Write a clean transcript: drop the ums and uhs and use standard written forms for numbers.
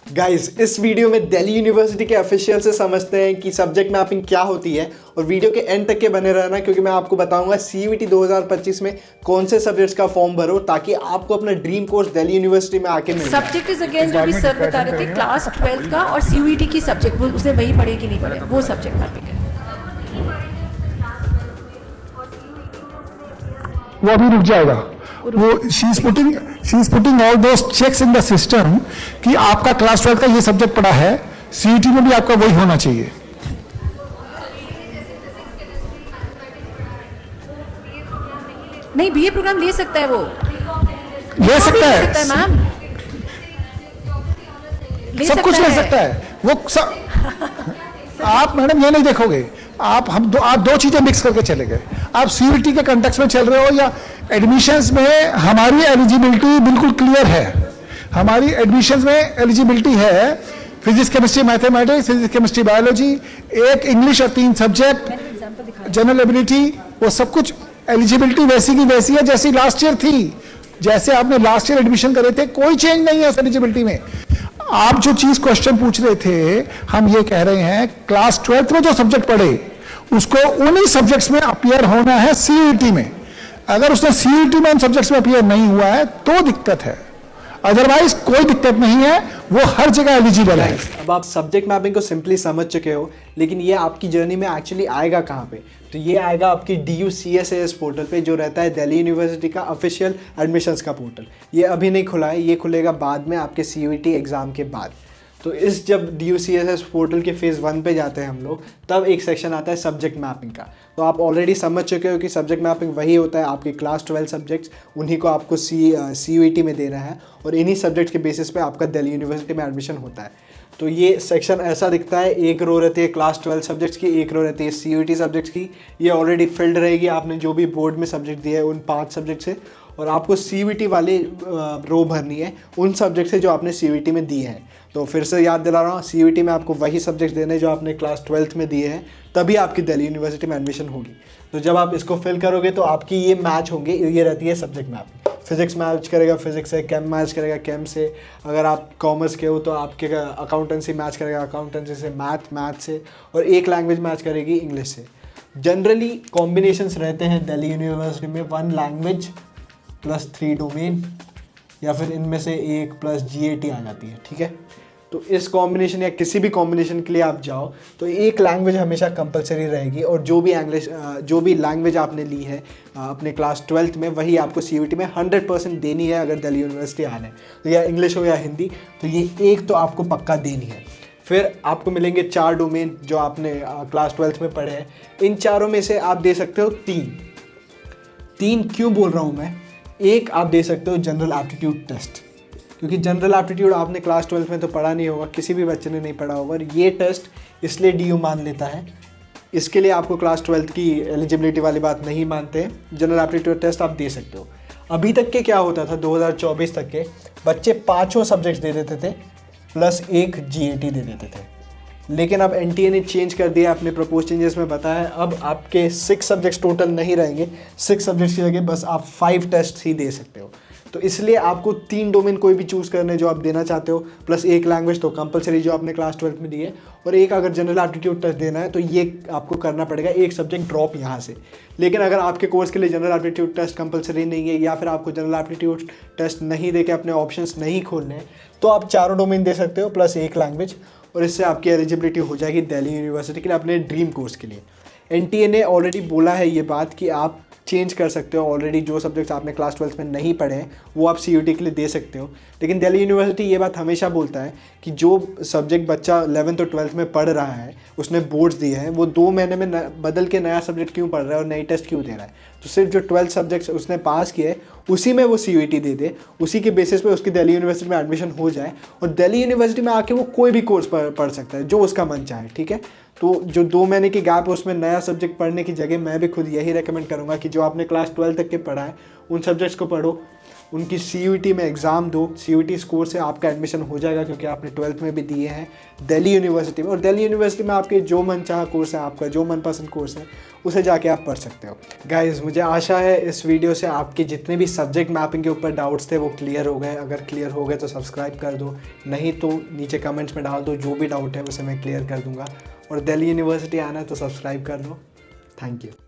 Guys, इस video में Delhi university के ऑफिशियल से समझते हैं कि सब्जेक्ट मैपिंग क्या होती है और वीडियो के एंड तक के बने रहना, क्योंकि मैं आपको बताऊंगा सीयूईटी 2025 में कौन से सब्जेक्ट्स का फॉर्म भरो ताकि आपको अपना ड्रीम कोर्स दिल्ली यूनिवर्सिटी में आके मिले। सब्जेक्ट इज अगेन जो भी सर बता रहे थे क्लास 12 का और सीयूईटी की सब्जेक्ट, वो उसने वही पढ़े कि नहीं पढ़े, वो सब्जेक्ट मैपिंग है। वो अभी रुक जाएगा। वो she is putting all those checks in the system कि आपका क्लास 12 का ये सब्जेक्ट पढ़ा है, सीईटी में भी आपका वही होना चाहिए। नहीं, बीए प्रोग्राम ले सकता है, वो ले सकता है मैम, सब कुछ ले सकता है वो सब। आप मैडम ये नहीं देखोगे, आप दो चीजें मिक्स करके चले गए। आप सीयूईटी के कंटेक्स्ट में चल रहे हो या एडमिशंस में हमारी एलिजिबिलिटी बिल्कुल क्लियर है। हमारी एडमिशंस में एलिजिबिलिटी है physics chemistry mathematics, physics chemistry biology, एक इंग्लिश और 3 सब्जेक्ट, जनरल एबिलिटी, वो सब कुछ एलिजिबिलिटी वैसी की वैसी है जैसी लास्ट ईयर थी। जैसे आपने लास्ट ईयर एडमिशन करे थे, कोई चेंज नहीं है उस एलिजिबिलिटी में। आप जो चीज क्वेश्चन पूछ रहे थे, हम ये कह रहे हैं क्लास 12th में जो सब्जेक्ट पढ़े उसको उन्हीं सब्जेक्ट्स में अपीयर होना है सीईटी में। अगर उसने सीईटी में उन सब्जेक्ट्स में अपीयर नहीं हुआ है तो दिक्कत है, अदरवाइज कोई दिक्कत नहीं है, वो हर जगह एलिजिबल है। अब आप सब्जेक्ट मैपिंग को सिंपली समझ चुके हो, लेकिन ये आपकी जर्नी में एक्चुअली आएगा कहाँ पे? तो ये आएगा आपकी DUCSAS पोर्टल पे, जो रहता है दिल्ली यूनिवर्सिटी का ऑफिशियल एडमिशन्स का पोर्टल। ये अभी नहीं खुला है, ये खुलेगा बाद में आपके CUET एग्ज़ाम के बाद। तो इस जब DUCSAS पोर्टल के फेज़ 1 पे जाते हैं हम लोग, तब एक सेक्शन आता है सब्जेक्ट मैपिंग का। तो आप ऑलरेडी समझ चुके हो कि सब्जेक्ट मैपिंग वही होता है, आपके क्लास 12 सब्जेक्ट्स, उन्हीं को आपको CUET में देना है और इन्हीं सब्जेक्ट्स के बेसिस पे आपका दिल्ली यूनिवर्सिटी में एडमिशन होता है। तो ये सेक्शन ऐसा दिखता है, एक रो रहती है क्लास 12 सब्जेक्ट्स की, एक रो रहती है CUET सब्जेक्ट्स की। ये ऑलरेडी फिल्ड रहेगी, आपने जो भी बोर्ड में सब्जेक्ट दिए हैं उन 5 सब्जेक्ट से, और आपको CUET वाली रो भरनी है उन सब्जेक्ट से जो आपने CUET में दिए हैं। तो फिर से याद दिला रहा हूँ, CUET में आपको वही सब्जेक्ट देने जो आपने क्लास 12th में दिए हैं, तभी आपकी दिल्ली यूनिवर्सिटी में एडमिशन होगी। तो जब आप इसको फिल करोगे तो आपकी ये मैच होंगे, ये रहती है सब्जेक्ट मैपिंग। फिजिक्स मैच करेगा फिजिक्स से, केम मैच करेगा केम से, अगर आप कॉमर्स के हो तो आपके अकाउंटेंसी मैच करेगा अकाउंटेंसी से, मैथ से, और एक लैंग्वेज मैच करेगी इंग्लिश से। जनरली कॉम्बिनेशंस रहते हैं दिल्ली यूनिवर्सिटी में 1 लैंग्वेज + 3 डोमेन, या फिर इनमें से 1 + GAT आ जाती है, ठीक है। तो इस कॉम्बिनेशन या किसी भी कॉम्बिनेशन के लिए आप जाओ तो एक लैंग्वेज हमेशा कंपलसरी रहेगी, और जो भी लैंग्वेज आपने ली है अपने क्लास 12th में, वही आपको CUET में 100% देनी है अगर दिल्ली यूनिवर्सिटी आना है। तो या इंग्लिश हो या हिंदी, तो ये एक तो आपको पक्का देनी है। फिर आपको मिलेंगे 4 डोमेन जो आपने क्लास 12th में पढ़े हैं। इन चारों में से आप दे सकते हो 3 क्यों बोल रहा हूँ मैं? एक आप दे सकते हो जनरल एप्टीट्यूड टेस्ट, क्योंकि जनरल एप्टीट्यूड आपने क्लास 12 में तो पढ़ा नहीं होगा, किसी भी बच्चे ने नहीं पढ़ा होगा, और ये टेस्ट इसलिए DU मान लेता है। इसके लिए आपको क्लास 12 की एलिजिबिलिटी वाली बात नहीं मानते हैं। जनरल एप्टीट्यूड टेस्ट आप दे सकते हो। अभी तक के क्या होता था, 2024 तक के बच्चे 5 सब्जेक्ट्स दे देते थे + 1 GAT दे देते थे, लेकिन अब NTA ने चेंज कर दिया, अपने प्रपोज चेंजेस में बताया है अब आपके 6 सब्जेक्ट्स टोटल नहीं रहेंगे। 6 सब्जेक्ट्स की जगह बस आप 5 टेस्ट ही दे सकते हो। तो इसलिए आपको 3 डोमेन कोई भी चूज़ करने जो आप देना चाहते हो, + 1 लैंग्वेज तो कंपलसरी जो आपने क्लास 12 में दी है, और एक अगर जनरल एप्टीट्यूड टेस्ट देना है तो ये आपको करना पड़ेगा, एक सब्जेक्ट ड्रॉप यहाँ से। लेकिन अगर आपके कोर्स के लिए जनरल एप्टीट्यूड टेस्ट कंपलसरी नहीं है, या फिर आपको जनरल एप्टीट्यूड टेस्ट नहीं दे के अपने ऑप्शंस नहीं खोलने हैं, तो आप 4 डोमेन दे सकते हो + 1 लैंग्वेज, और इससे आपकी एलिजिबिलिटी हो जाएगी दिल्ली यूनिवर्सिटी के लिए, अपने ड्रीम कोर्स के लिए। NTA ने ऑलरेडी बोला है ये बात कि आप चेंज कर सकते हो, ऑलरेडी जो सब्जेक्ट्स आपने क्लास 12 में नहीं पढ़े हैं वो आप CUET के लिए दे सकते हो। लेकिन दिल्ली यूनिवर्सिटी ये बात हमेशा बोलता है कि जो सब्जेक्ट बच्चा 11th और 12th में पढ़ रहा है, उसने बोर्ड्स दिए हैं, वो 2 महीने में बदल के नया सब्जेक्ट क्यों पढ़ रहा है और नई टेस्ट क्यों दे रहा है? तो सिर्फ जो 12 सब्जेक्ट्स उसने पास किए हैं उसी में वो CUET दे दे, उसी के बेसिस पे उसकी दिल्ली यूनिवर्सिटी में एडमिशन हो जाए, और दिल्ली यूनिवर्सिटी में आके वो कोई भी कोर्स पढ़ सकता है जो उसका मन चाहे, ठीक है। तो जो 2 महीने की गैप है उसमें नया सब्जेक्ट पढ़ने की जगह मैं भी खुद यही रेकमेंड करूँगा कि जो आपने क्लास 12 तक के पढ़ा है उन सब्जेक्ट्स को पढ़ो, उनकी CUET में एग्ज़ाम दो, CUET स्कोर से आपका एडमिशन हो जाएगा क्योंकि आपने 12th में भी दिए हैं दिल्ली यूनिवर्सिटी में, और दिल्ली यूनिवर्सिटी में आपके जो मनचाहा कोर्स है, आपका जो मनपसंद कोर्स है, उसे जाके आप पढ़ सकते हो। गाइज़, मुझे आशा है इस वीडियो से आपके जितने भी सब्जेक्ट मैपिंग के ऊपर डाउट्स थे वो क्लियर हो गए। अगर क्लियर हो गए तो सब्सक्राइब कर दो, नहीं तो नीचे कमेंट्स में डाल दो, जो भी डाउट है उसे मैं क्लियर कर दूँगा। और दिल्ली यूनिवर्सिटी आना है तो सब्सक्राइब कर लो। Thank you.